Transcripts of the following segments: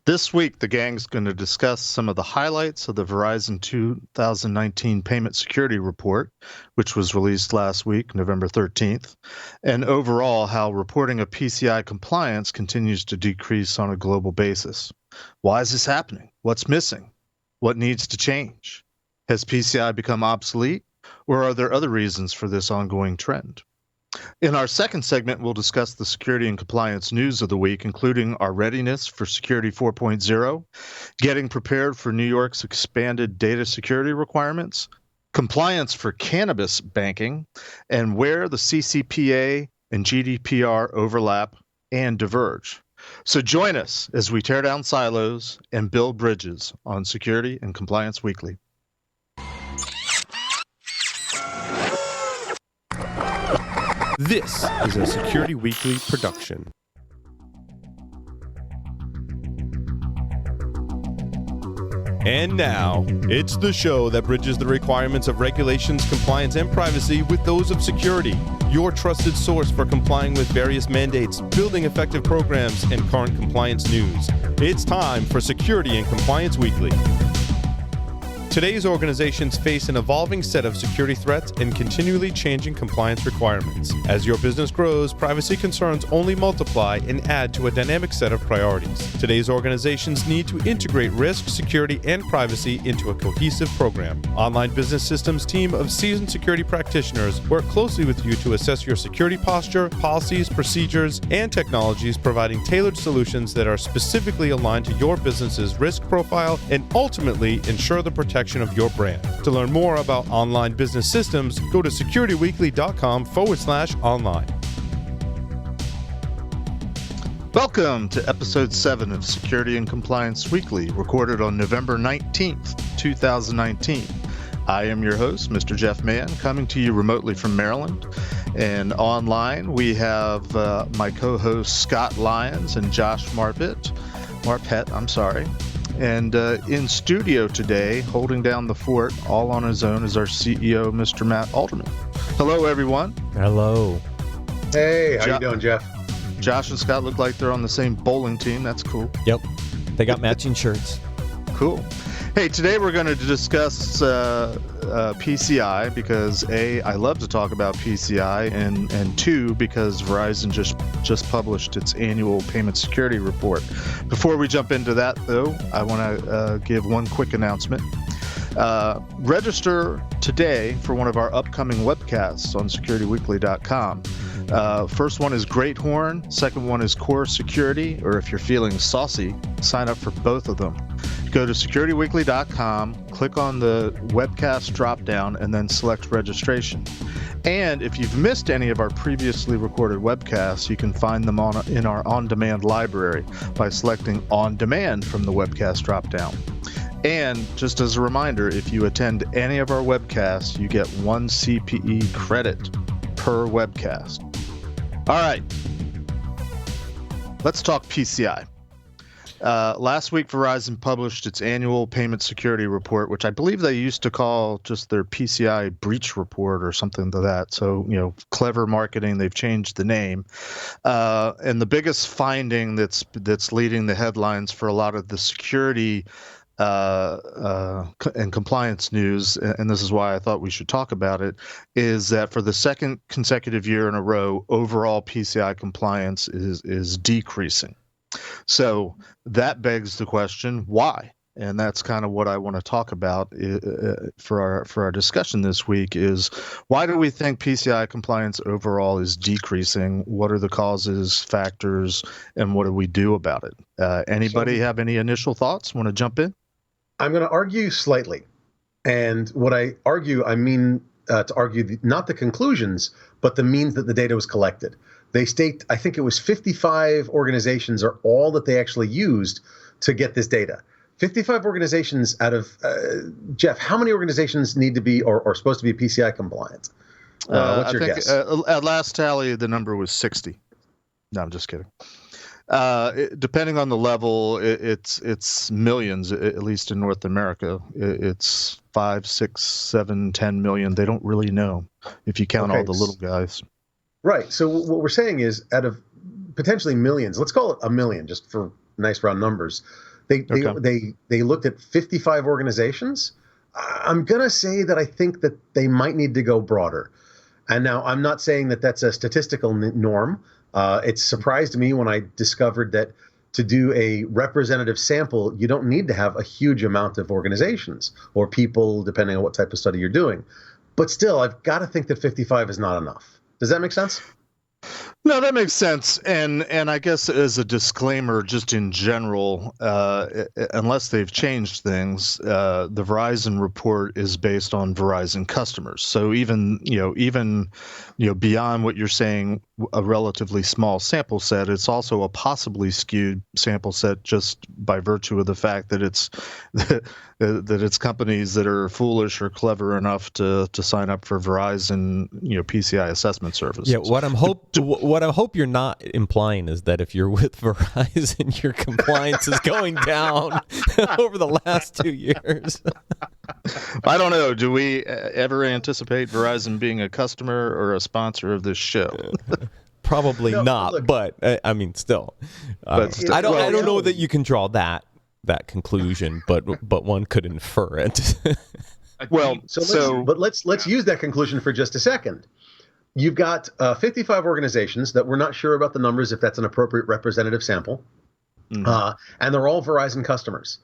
This week, the gang's going to discuss some of the highlights of the Verizon 2019 Payment Security Report, which was released last week, November 13th, and overall how reporting of PCI compliance continues to decrease on a global basis. Why is this happening? What's missing? What needs to change? Has PCI become obsolete, or are there other reasons for this ongoing trend? In our second segment, we'll discuss the security and compliance news of the week, including our readiness for Security 4.0, getting prepared for New York's expanded data security requirements, compliance for cannabis banking, and where the CCPA and GDPR overlap and diverge. So join us as we tear down silos and build bridges on Security and Compliance Weekly. This is a Security Weekly production. And now, it's the show that bridges the requirements of regulations, compliance, and privacy with those of security. Your trusted source for complying with various mandates, building effective programs, and current compliance news. It's time for Security and Compliance Weekly. Today's organizations face an evolving set of security threats and continually changing compliance requirements. As your business grows, privacy concerns only multiply and add to a dynamic set of priorities. Today's organizations need to integrate risk, security, and privacy into a cohesive program. Online Business Systems' team of seasoned security practitioners work closely with you to assess your security posture, policies, procedures, and technologies, providing tailored solutions that are specifically aligned to your business's risk profile and ultimately ensure the protection of your brand. To learn more about Online Business Systems, go to securityweekly.com/online. Welcome to episode 7 of Security and Compliance Weekly, recorded on November 19th, 2019. I am your host, Mr. Jeff Mann, coming to you remotely from Maryland. And online, we have my co-hosts Scott Lyons and Josh Marpet. And in studio today, holding down the fort all on his own, is our CEO, Mr. Matt Alderman. Hello, everyone. Hello. Hey, how you doing, Jeff? Josh and Scott look like they're on the same bowling team. That's cool. Yep. They got matching shirts. Cool. Hey, today we're going to discuss PCI because A, I love to talk about PCI, and two, because Verizon just published its annual Payment Security Report. Before we jump into that, though, I want to give one quick announcement. Register today for one of our upcoming webcasts on securityweekly.com. First one is Great Horn. Second one is Core Security, or if you're feeling saucy, sign up for both of them. Go to securityweekly.com, click on the webcast drop-down, and then select registration. And if you've missed any of our previously recorded webcasts, you can find them in our on-demand library by selecting On Demand from the webcast drop-down. And just as a reminder, if you attend any of our webcasts, you get 1 CPE credit per webcast. All right, let's talk PCI. Last week, Verizon published its annual Payment Security Report, which I believe they used to call just their PCI Breach Report or something to that. So, clever marketing. They've changed the name. And the biggest finding that's leading the headlines for a lot of the security and compliance news, and this is why I thought we should talk about it, is that for the second consecutive year in a row, overall PCI compliance is decreasing. So that begs the question, why? And that's kind of what I want to talk about for our discussion this week is, why do we think PCI compliance overall is decreasing? What are the causes, factors, and what do we do about it? Anybody have any initial thoughts? Want to jump in? I'm going to argue slightly. And what I argue, I mean to argue not the conclusions, but the means that the data was collected. They state, I think it was 55 organizations are all that they actually used to get this data. 55 organizations out of, Jeff, how many organizations need to be or supposed to be PCI compliant? What's your guess? At last tally, the number was 60. No, I'm just kidding. Depending on the level, it's millions, at least in North America. It's 5, 6, 7, 10 million. They don't really know if you count all the little guys. Right. So what we're saying is, out of potentially millions, let's call it a million, just for nice round numbers, They looked at 55 organizations. I'm gonna say that I think that they might need to go broader. And now I'm not saying that that's a statistical norm. It surprised me when I discovered that to do a representative sample, you don't need to have a huge amount of organizations or people, depending on what type of study you're doing. But still, I've got to think that 55 is not enough. Does that make sense? No, that makes sense. And I guess as a disclaimer, just in general, unless they've changed things, the Verizon report is based on Verizon customers. So even beyond what you're saying, a relatively small sample set, it's also a possibly skewed sample set just by virtue of the fact that it's that it's companies that are foolish or clever enough to sign up for Verizon, PCI assessment services. Yeah, what I hope you're not implying is that if you're with Verizon, your compliance is going down over the last 2 years. I don't know. Do we ever anticipate Verizon being a customer or a sponsor of this show? Probably not, look, but I mean, still. I don't know that you can draw that conclusion, but one could infer it. Well, let's use that conclusion for just a second. You've got 55 organizations that we're not sure about the numbers, if that's an appropriate representative sample, and they're all Verizon customers.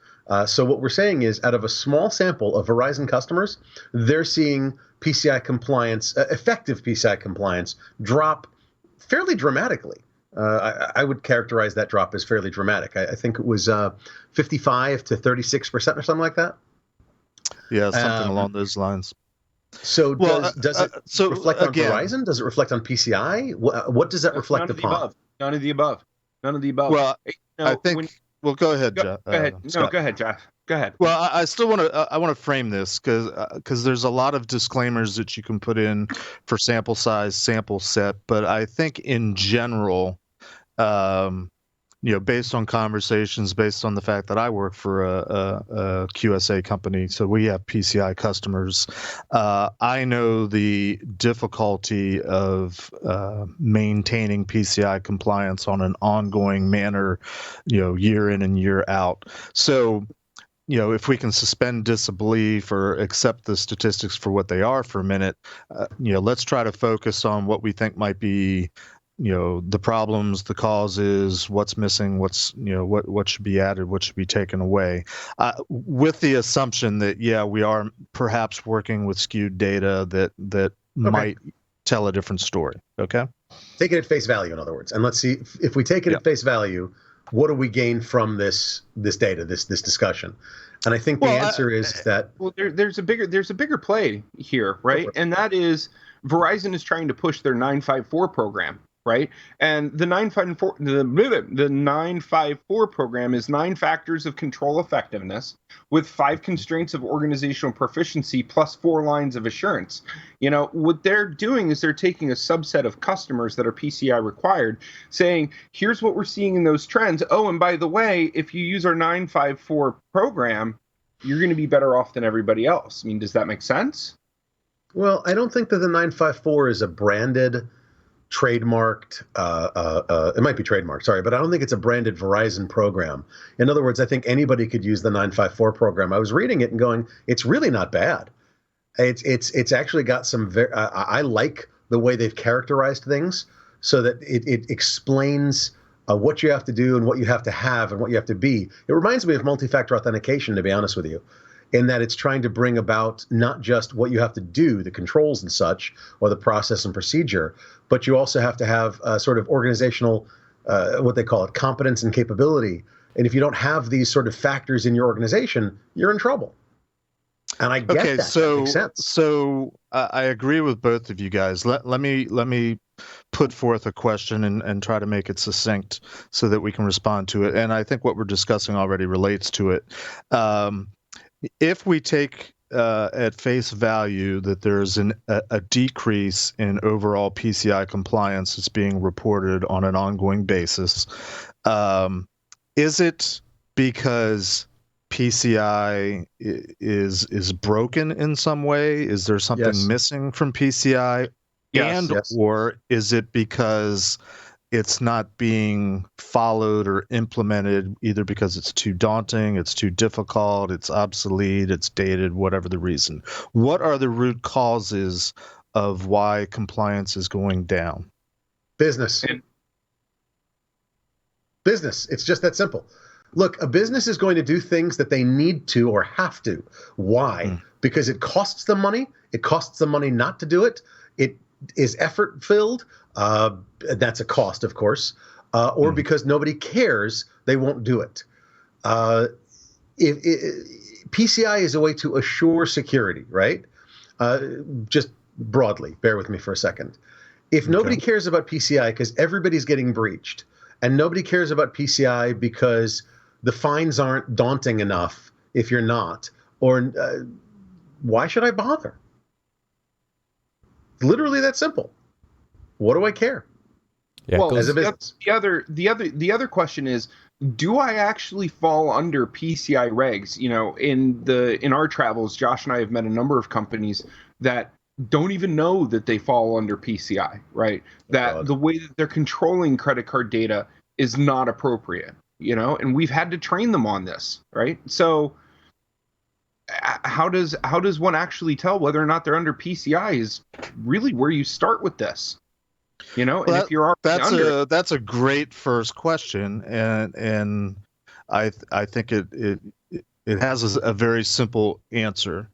So what we're saying is, out of a small sample of Verizon customers, they're seeing PCI compliance, effective PCI compliance, drop fairly dramatically. I would characterize that drop as fairly dramatic. I think it was 55 to 36% or something like that. Yeah, something along those lines. So does it reflect on Verizon? Does it reflect on PCI? What does that reflect upon? None of the above. Well, I think. Go ahead, Jeff. Go ahead. No, go ahead, Jeff. Go ahead. Well, I still want to frame this because there's a lot of disclaimers that you can put in for sample size, sample set, but I think in general, based on conversations, based on the fact that I work for a QSA company, so we have PCI customers, I know the difficulty of maintaining PCI compliance on an ongoing manner, year in and year out. So, if we can suspend disbelief or accept the statistics for what they are for a minute, let's try to focus on what we think might be, the problems, the causes, what's missing, what should be added, what should be taken away, with the assumption that, we are perhaps working with skewed data that might tell a different story. Okay. Take it at face value, in other words. And let's see if we take it at face value, what do we gain from this data, this discussion? And I think the answer is that there's a bigger play here, right? And that is Verizon is trying to push their 954 program, right? And the 954 program is 9 factors of control effectiveness with 5 constraints of organizational proficiency plus 4 lines of assurance. What they're doing is they're taking a subset of customers that are PCI required, saying, here's what we're seeing in those trends. Oh, and by the way, if you use our 954 program, you're going to be better off than everybody else. I mean, does that make sense? Well, I don't think that the 954 is a branded, trademarked, it might be trademarked, sorry, but I don't think it's a branded Verizon program. In other words, I think anybody could use the 954 program. I was reading it and going, it's really not bad. It's actually got some I like the way they've characterized things so that it explains what you have to do and what you have to have and what you have to be. It reminds me of multi-factor authentication, to be honest with you, in that it's trying to bring about not just what you have to do, the controls and such, or the process and procedure, but you also have to have a sort of organizational, what they call it, competence and capability. And if you don't have these sort of factors in your organization, you're in trouble. And I get that. That makes sense. So I agree with both of you guys. Let me put forth a question and try to make it succinct so that we can respond to it. And I think what we're discussing already relates to it. If we take at face value that there's a decrease in overall PCI compliance that's being reported on an ongoing basis, is it because PCI is broken in some way? Is there something missing from PCI? Yes. Or is it because it's not being followed or implemented either because it's too daunting, it's too difficult, it's obsolete, it's dated, whatever the reason. What are the root causes of why compliance is going down? Business. Business. It's just that simple. Look, a business is going to do things that they need to or have to. Why? Because it costs them money. It costs them money not to do it. It is effort filled. That's a cost, of course. Or because nobody cares, they won't do it. PCI is a way to assure security, right? Just broadly, bear with me for a second. If nobody cares about PCI because everybody's getting breached, and nobody cares about PCI because the fines aren't daunting enough if you're not, or why should I bother? Literally that simple. What do I care? Yeah, well, as a business. The other question is, do I actually fall under PCI regs? You know, in our travels, Josh and I have met a number of companies that don't even know that they fall under PCI, right? That the way that they're controlling credit card data is not appropriate, you know, and we've had to train them on this, right? So how does one actually tell whether or not they're under PCI is really where you start with this, you know? Well, and if you're already under, that's a great first question, and I think it has a very simple answer.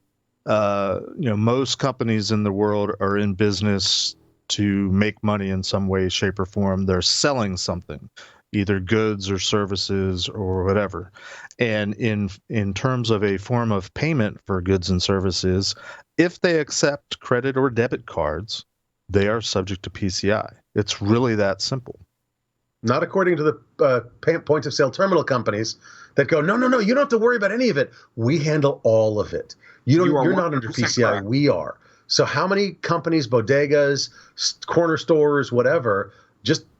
Most companies in the world are in business to make money in some way, shape, or form. They're selling something, either goods or services or whatever. And in terms of a form of payment for goods and services, if they accept credit or debit cards, they are subject to PCI. It's really that simple. Not according to the point of sale terminal companies that go, no, you don't have to worry about any of it. We handle all of it. You're not under PCI. Correct. We are. So how many companies, bodegas, corner stores, whatever,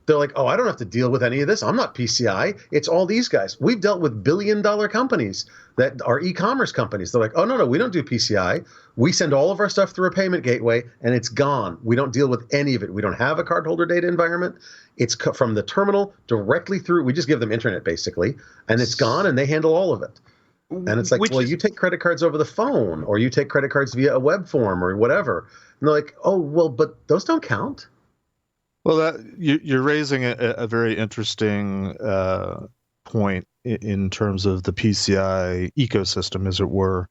they're like, oh, I don't have to deal with any of this. I'm not PCI. It's all these guys. We've dealt with billion-dollar companies that are e-commerce companies. They're like, oh, no, we don't do PCI. We send all of our stuff through a payment gateway, and it's gone. We don't deal with any of it. We don't have a cardholder data environment. It's from the terminal directly through. We just give them internet, basically, and it's gone, and they handle all of it. And it's like, you take credit cards over the phone, or you take credit cards via a web form or whatever. And they're like, oh, well, but those don't count. Well, you're raising a very interesting point in terms of the PCI ecosystem, as it were.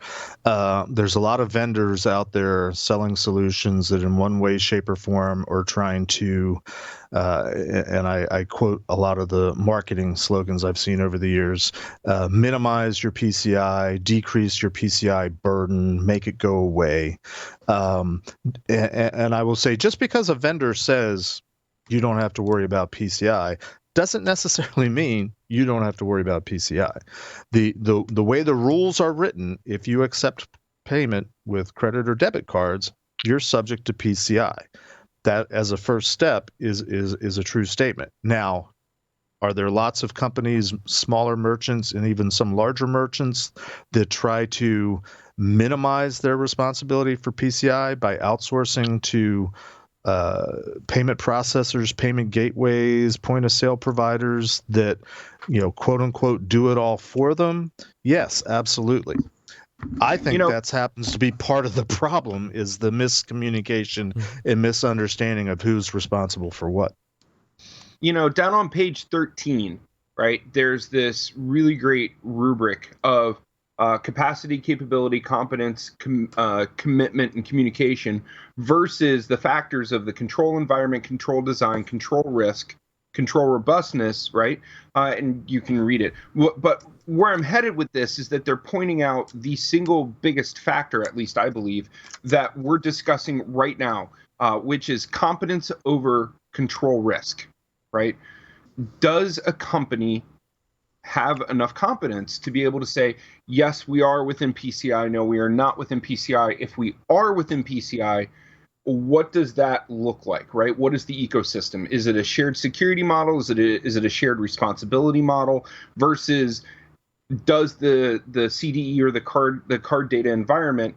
There's a lot of vendors out there selling solutions that in one way, shape, or form are trying to, and I quote a lot of the marketing slogans I've seen over the years, minimize your PCI, decrease your PCI burden, make it go away. And I will say, just because a vendor says you don't have to worry about PCI doesn't necessarily mean you don't have to worry about PCI. The way the rules are written, if you accept payment with credit or debit cards, you're subject to PCI. That, as a first step, is a true statement. Now, are there lots of companies, smaller merchants, and even some larger merchants that try to minimize their responsibility for PCI by outsourcing to payment processors, payment gateways, point of sale providers that, quote unquote, do it all for them? Yes, absolutely. I think that happens to be part of the problem, is the miscommunication and misunderstanding of who's responsible for what. Down on page 13, right, there's this really great rubric of capacity, capability, competence, commitment, and communication versus the factors of the control environment, control design, control risk, control robustness, right? And you can read it. But where I'm headed with this is that they're pointing out the single biggest factor, at least I believe, that we're discussing right now, which is competence over control risk, right? Does a company have enough competence to be able to say, yes, we are within PCI, no, we are not within PCI. If we are within PCI, what does that look like, right? What is the ecosystem? Is it a shared security model? Is it a shared responsibility model? Versus, does the CDE or the card data environment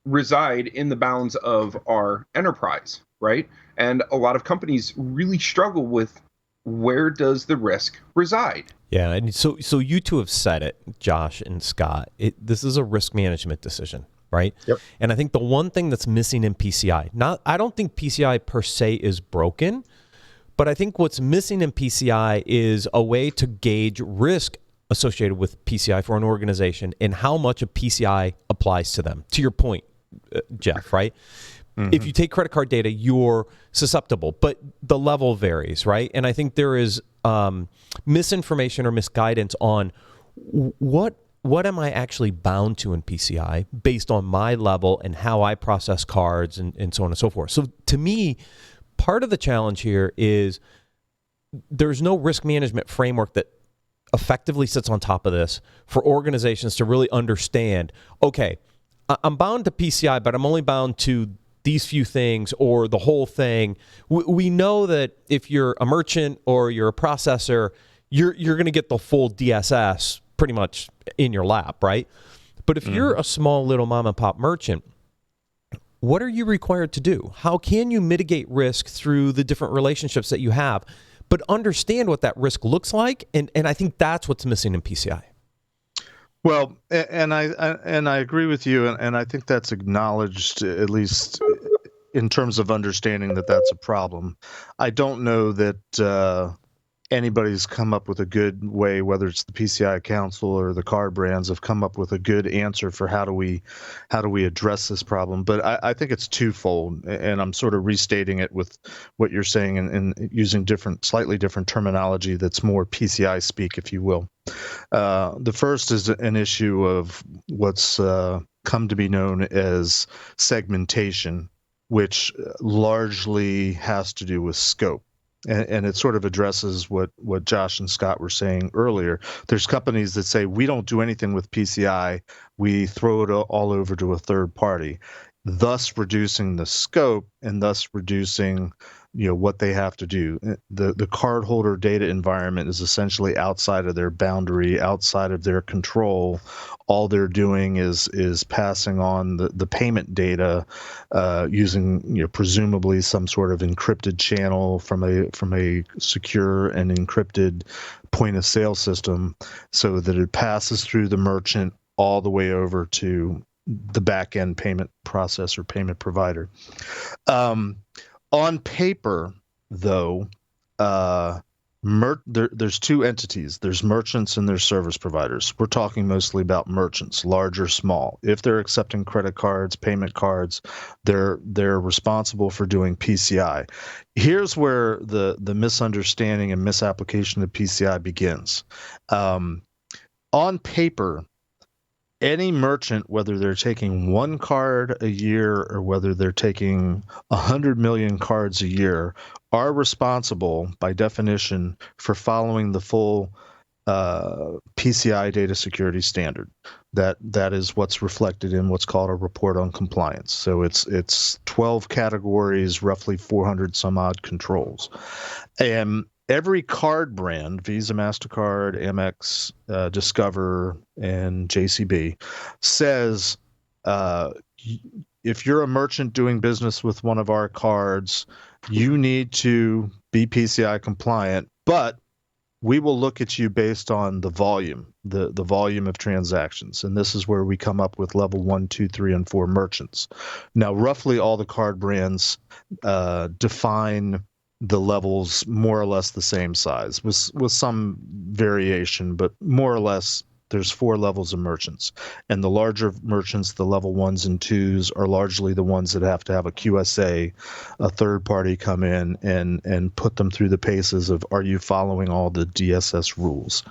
reside in the bounds of our enterprise, right? And a lot of companies really struggle with where does the risk reside? Yeah, and so you two have said it, Josh and Scott. This is a risk management decision, right? Yep. And I think the one thing that's missing in PCI, I don't think PCI per se is broken, but I think what's missing in PCI is a way to gauge risk associated with PCI for an organization and how much of PCI applies to them. To your point, Jeff, right? Mm-hmm. If you take credit card data, you're susceptible, but the level varies, right? And I think there is misinformation or misguidance on what am I actually bound to in PCI based on my level and how I process cards and so on and so forth. So to me, part of the challenge here is there's no risk management framework that effectively sits on top of this for organizations to really understand, okay, I'm bound to PCI, but I'm only bound to these few things or the whole thing. We know that if you're a merchant or you're a processor, you're going to get the full DSS pretty much in your lap, right? But if you're a small little mom and pop merchant, what are you required to do? How can you mitigate risk through the different relationships that you have, but understand what that risk looks like? And I think that's what's missing in PCI. Well, and I agree with you, and I think that's acknowledged, at least in terms of understanding that that's a problem. I don't know that anybody's come up with a good way, whether it's the PCI Council or the card brands, have come up with a good answer for how do we address this problem. But I think it's twofold, and I'm sort of restating it with what you're saying and using slightly different terminology that's more PCI speak, if you will. The first is an issue of what's come to be known as segmentation, which largely has to do with scope. And it sort of addresses what Josh and Scott were saying earlier. There's companies that say, we don't do anything with PCI. We throw it all over to a third party, thus reducing the scope and thus reducing what they have to do. The cardholder data environment is essentially outside of their boundary, outside of their control. All they're doing is passing on the payment data using presumably some sort of encrypted channel from a secure and encrypted point of sale system, so that it passes through the merchant all the way over to the back end payment processor, payment provider. On paper, though, there's two entities. There's merchants and there's service providers. We're talking mostly about merchants, large or small. If they're accepting credit cards, payment cards, they're responsible for doing PCI. Here's where the misunderstanding and misapplication of PCI begins. On paper, any merchant, whether they're taking one card a year or whether they're taking 100 million cards a year, are responsible by definition for following the full PCI data security standard. That is what's reflected in what's called a report on compliance. So it's 12 categories, roughly 400 some odd controls. And every card brand, Visa, MasterCard, Amex, Discover, and JCB, says if you're a merchant doing business with one of our cards, you need to be PCI compliant, but we will look at you based on the volume, the volume of transactions. And this is where we come up with level 1, 2, 3, and 4 merchants. Now, roughly all the card brands define the levels more or less the same size, with some variation, but more or less there's 4 levels of merchants. And the larger merchants, the level 1s and 2s, are largely the ones that have to have a QSA, a third party, come in and put them through the paces of, are you following all the DSS rules?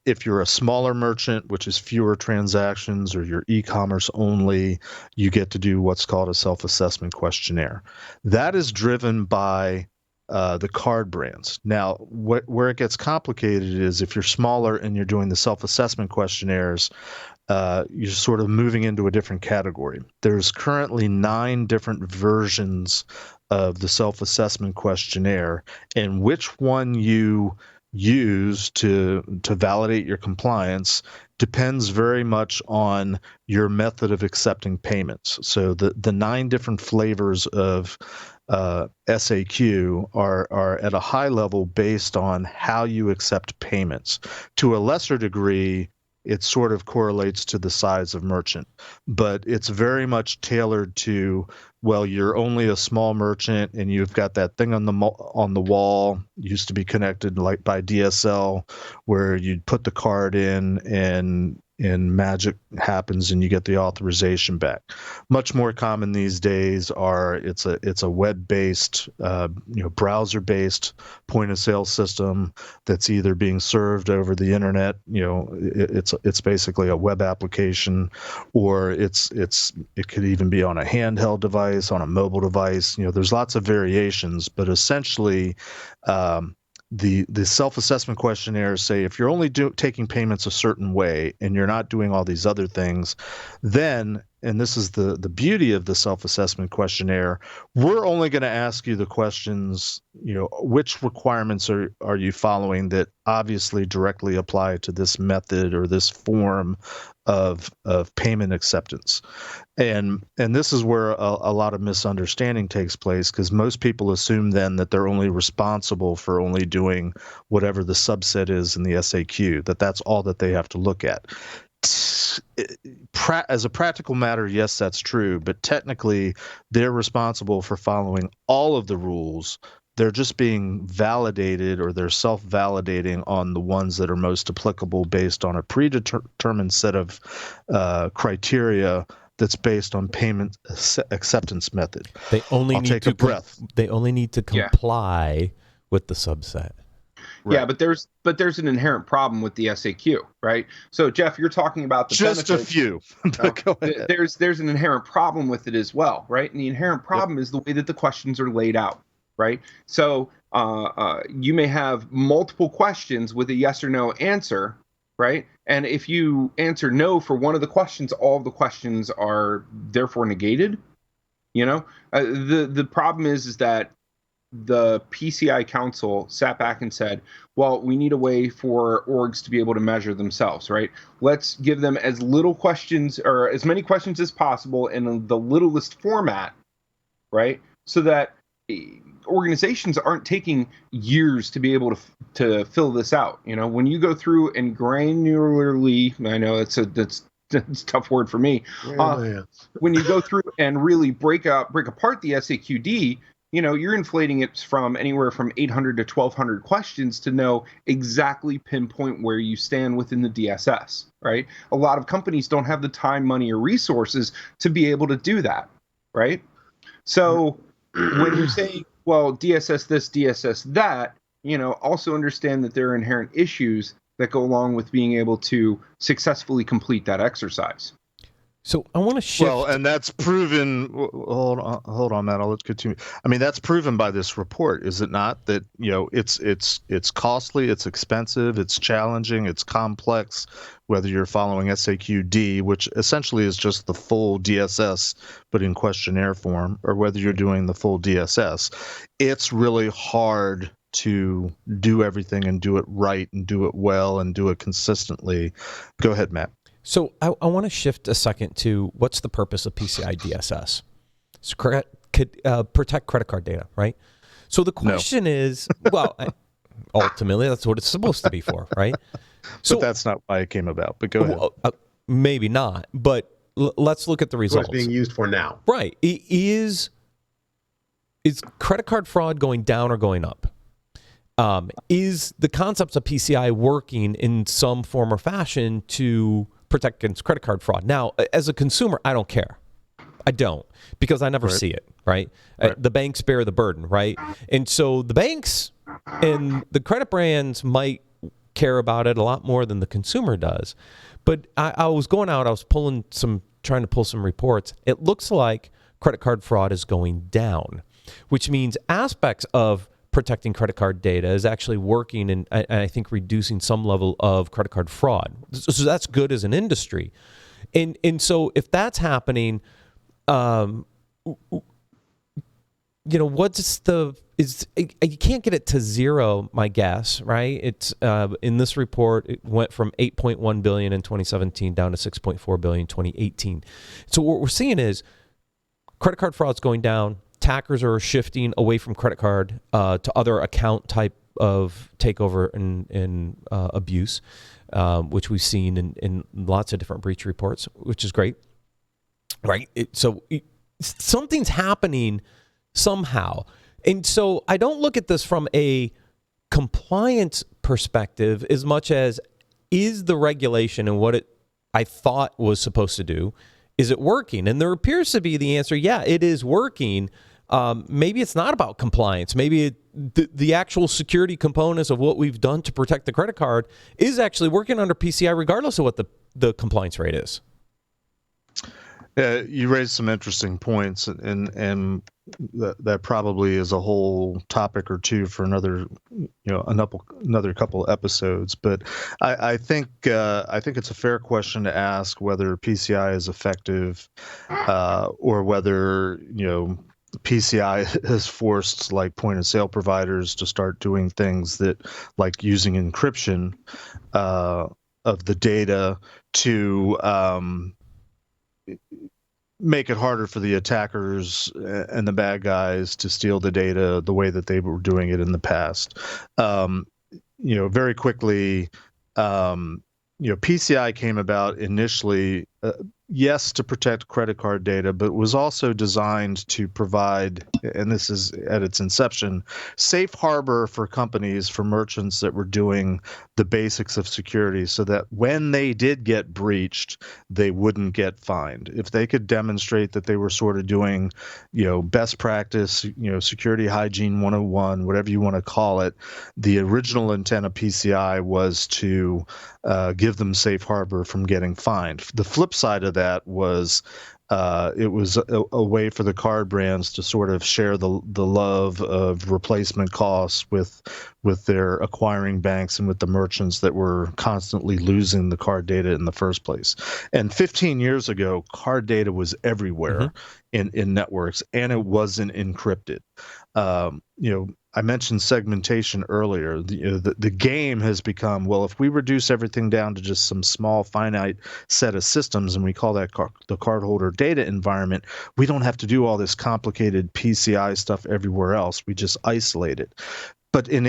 If you're a smaller merchant, which is fewer transactions, or you're e-commerce only, you get to do what's called a self-assessment questionnaire. That is driven by the card brands. Now, where it gets complicated is if you're smaller and you're doing the self-assessment questionnaires, you're sort of moving into a different category. There's currently 9 different versions of the self-assessment questionnaire, and which one you use to validate your compliance depends very much on your method of accepting payments. So the 9 different flavors of SAQ are at a high level based on how you accept payments. To a lesser degree, it sort of correlates to the size of merchant, but it's very much tailored to, well, you're only a small merchant and you've got that thing on the wall, used to be connected like by DSL, where you'd put the card in and magic happens and you get the authorization back. Much more common these days it's a web-based, browser-based point of sale system that's either being served over the internet. It's basically a web application, or it could even be on a handheld device, on a mobile device. There's lots of variations, but essentially, the self-assessment questionnaires say if you're only taking payments a certain way and you're not doing all these other things, then, and this is the beauty of the self-assessment questionnaire, we're only going to ask you the questions, which requirements are you following that obviously directly apply to this method or this form of payment acceptance. And this is where a lot of misunderstanding takes place, because most people assume then that they're only responsible for only doing whatever the subset is in the SAQ, that's all that they have to look at. As a practical matter, yes, that's true, but technically they're responsible for following all of the rules. They're just being validated, or they're self-validating on the ones that are most applicable based on a predetermined set of criteria that's based on payment acceptance method. They only need take to a breath. They only need to comply with the subset. Right. Yeah, but there's an inherent problem with the SAQ, right? So Jeff, you're talking about the just benefits. A few. Go ahead. There's an inherent problem with it as well, right? And the inherent problem is the way that the questions are laid out, right? So you may have multiple questions with a yes or no answer, right? And if you answer no for one of the questions, all of the questions are therefore negated. The problem is that the PCI Council sat back and said, well, we need a way for orgs to be able to measure themselves, right? Let's give them as little questions, or as many questions as possible in the littlest format, right? So that organizations aren't taking years to be able to fill this out. When you go through and granularly, I know that's a tough word for me. When you go through and really break apart the SAQD, you're inflating it from anywhere from 800 to 1,200 questions to know exactly pinpoint where you stand within the DSS, right? A lot of companies don't have the time, money, or resources to be able to do that, right? So when you're saying, well, DSS this, DSS that, also understand that there are inherent issues that go along with being able to successfully complete that exercise. So I want to shift. Well, and that's proven. Hold on, Matt. Let's continue. I mean, that's proven by this report, is it not? That it's costly, it's expensive, it's challenging, it's complex. Whether you're following SAQD, which essentially is just the full DSS but in questionnaire form, or whether you're doing the full DSS, it's really hard to do everything and do it right and do it well and do it consistently. Go ahead, Matt. So I want to shift a second to what's the purpose of PCI DSS? Protect credit card data, right? So the question is, well, ultimately that's what it's supposed to be for, right? So that's not why it came about, but go ahead. Maybe not, but let's look at the results. What's being used for now. Right. Is credit card fraud going down or going up? Is the concepts of PCI working in some form or fashion to protect against credit card fraud? Now, as a consumer, I don't care. I don't, because I never see it, right? The banks bear the burden, right? And so the banks and the credit brands might care about it a lot more than the consumer does. But I was going out, I was trying to pull some reports. It looks like credit card fraud is going down, which means aspects of protecting credit card data is actually working and I think reducing some level of credit card fraud. So that's good as an industry. And so if that's happening, you can't get it to zero, my guess, right? It's in this report, it went from 8.1 billion in 2017 down to 6.4 billion in 2018. So what we're seeing is credit card fraud's going down, attackers are shifting away from credit card to other account type of takeover and abuse, which we've seen in lots of different breach reports, which is great. Right? Something's happening somehow. And so I don't look at this from a compliance perspective as much as, is the regulation and what I thought was supposed to do, is it working? And there appears to be the answer, yeah, it is working. Maybe it's not about compliance. Maybe the actual security components of what we've done to protect the credit card is actually working under PCI regardless of what the compliance rate is. Yeah, you raised some interesting points, and that probably is a whole topic or two for another couple episodes. But I think it's a fair question to ask whether PCI is effective, or whether PCI has forced like point of sale providers to start doing things that, like using encryption of the data to make it harder for the attackers and the bad guys to steal the data the way that they were doing it in the past. Very quickly, PCI came about initially, yes, to protect credit card data, but was also designed to provide, and this is at its inception, safe harbor for companies, for merchants that were doing the basics of security, so that when they did get breached, they wouldn't get fined. If they could demonstrate that they were sort of doing, best practice, security hygiene 101, whatever you want to call it, the original intent of PCI was to give them safe harbor from getting fined. The flip side of that was it was a way for the card brands to sort of share the love of replacement costs with their acquiring banks and with the merchants that were constantly losing the card data in the first place. And 15 years ago, card data was everywhere in networks, and it wasn't encrypted. I mentioned segmentation earlier. The game has become, well, if we reduce everything down to just some small finite set of systems, and we call that the cardholder data environment, we don't have to do all this complicated PCI stuff everywhere else. We just isolate it. But to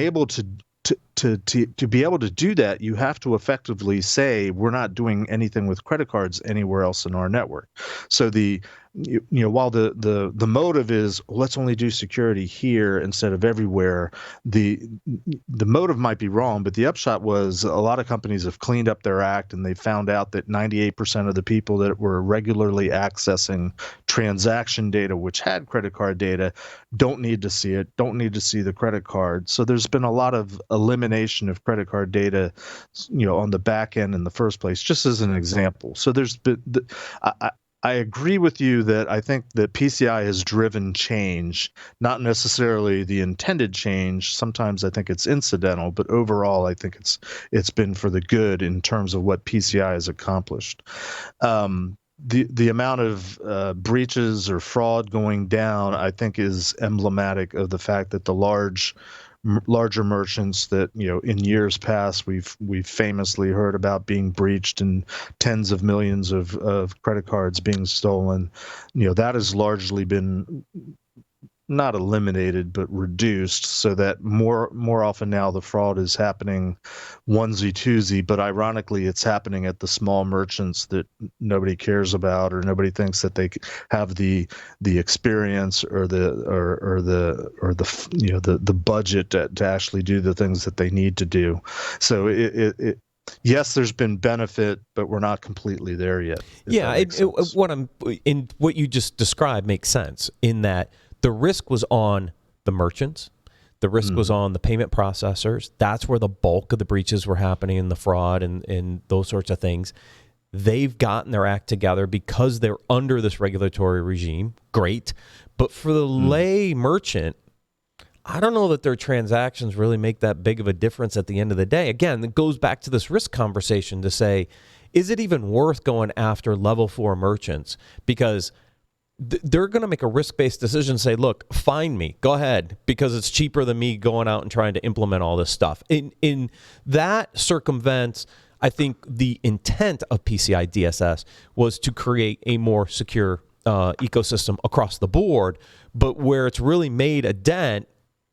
be able to do that, you have to effectively say we're not doing anything with credit cards anywhere else in our network. So while the motive is, let's only do security here instead of everywhere, the motive might be wrong, but the upshot was a lot of companies have cleaned up their act, and they found out that 98% of the people that were regularly accessing transaction data, which had credit card data, don't need to see it, don't need to see the credit card. So there's been a lot of elimination of credit card data, on the back end in the first place, just as an example. So there's been, I agree with you that I think that PCI has driven change, not necessarily the intended change. Sometimes I think it's incidental, but overall I think it's been for the good in terms of what PCI has accomplished. The amount of breaches or fraud going down, I think, is emblematic of the fact that the larger merchants that in years past we've famously heard about being breached and tens of millions of credit cards being stolen, that has largely been not eliminated but reduced, so that more often now the fraud is happening onesie twosie, but ironically it's happening at the small merchants that nobody cares about, or nobody thinks that they have the experience or the budget to actually do the things that they need to do. So yes, there's been benefit, but we're not completely there yet. Yeah, what you just described makes sense in that the risk was on the merchants. The risk was on the payment processors. That's where the bulk of the breaches were happening, and the fraud and those sorts of things. They've gotten their act together because they're under this regulatory regime. Great. But for the lay merchant, I don't know that their transactions really make that big of a difference at the end of the day. Again, it goes back to this risk conversation to say, is it even worth going after level 4 merchants? Because they're going to make a risk-based decision, say, look, fine me, go ahead, because it's cheaper than me going out and trying to implement all this stuff. In that circumvents, I think, the intent of PCI DSS was to create a more secure ecosystem across the board. But where it's really made a dent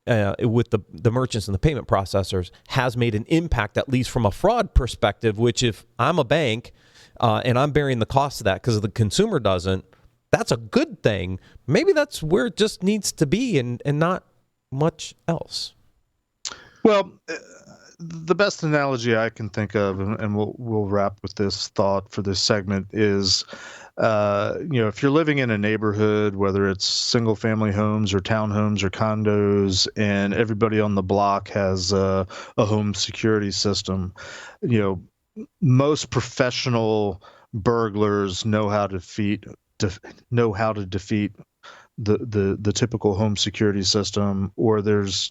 with the merchants and the payment processors has made an impact, at least from a fraud perspective, which if I'm a bank and I'm bearing the cost of that because the consumer doesn't, that's a good thing. Maybe that's where it just needs to be and not much else. Well, the best analogy I can think of, and we'll wrap with this thought for this segment, is if you're living in a neighborhood, whether it's single family homes or townhomes or condos, and everybody on the block has a home security system, most professional burglars know how to defeat the typical home security system, or there's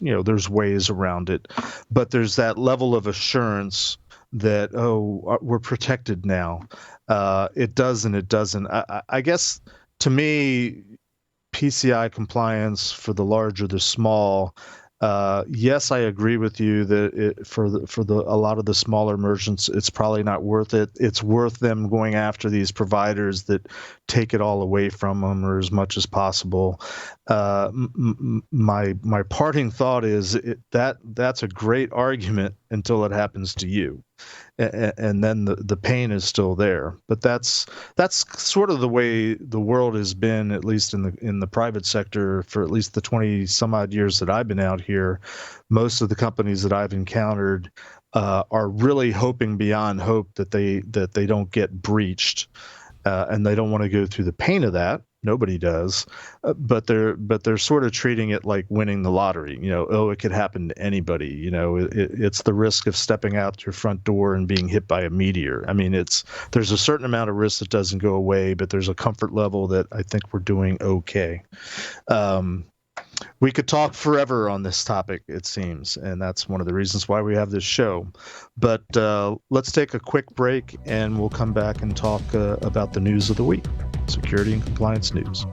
ways around it, but there's that level of assurance that we're protected now. It doesn't. I guess to me, PCI compliance for the large or the small. Yes, I agree with you that for a lot of the smaller merchants, it's probably not worth it. It's worth them going after these providers that take it all away from them, or as much as possible. My parting thought is that's a great argument until it happens to you, and then the pain is still there. But that's sort of the way the world has been, at least in the private sector, for at least the 20 some odd years that I've been out here. Most of the companies that I've encountered are really hoping beyond hope that they don't get breached, and they don't want to go through the pain of that. Nobody does, but they're sort of treating it like winning the lottery. It could happen to anybody. It's the risk of stepping out your front door and being hit by a meteor. I mean, there's a certain amount of risk that doesn't go away, but there's a comfort level that I think we're doing okay. We could talk forever on this topic, it seems, and that's one of the reasons why we have this show. But let's take a quick break, and we'll come back and talk about the news of the week, security and compliance news.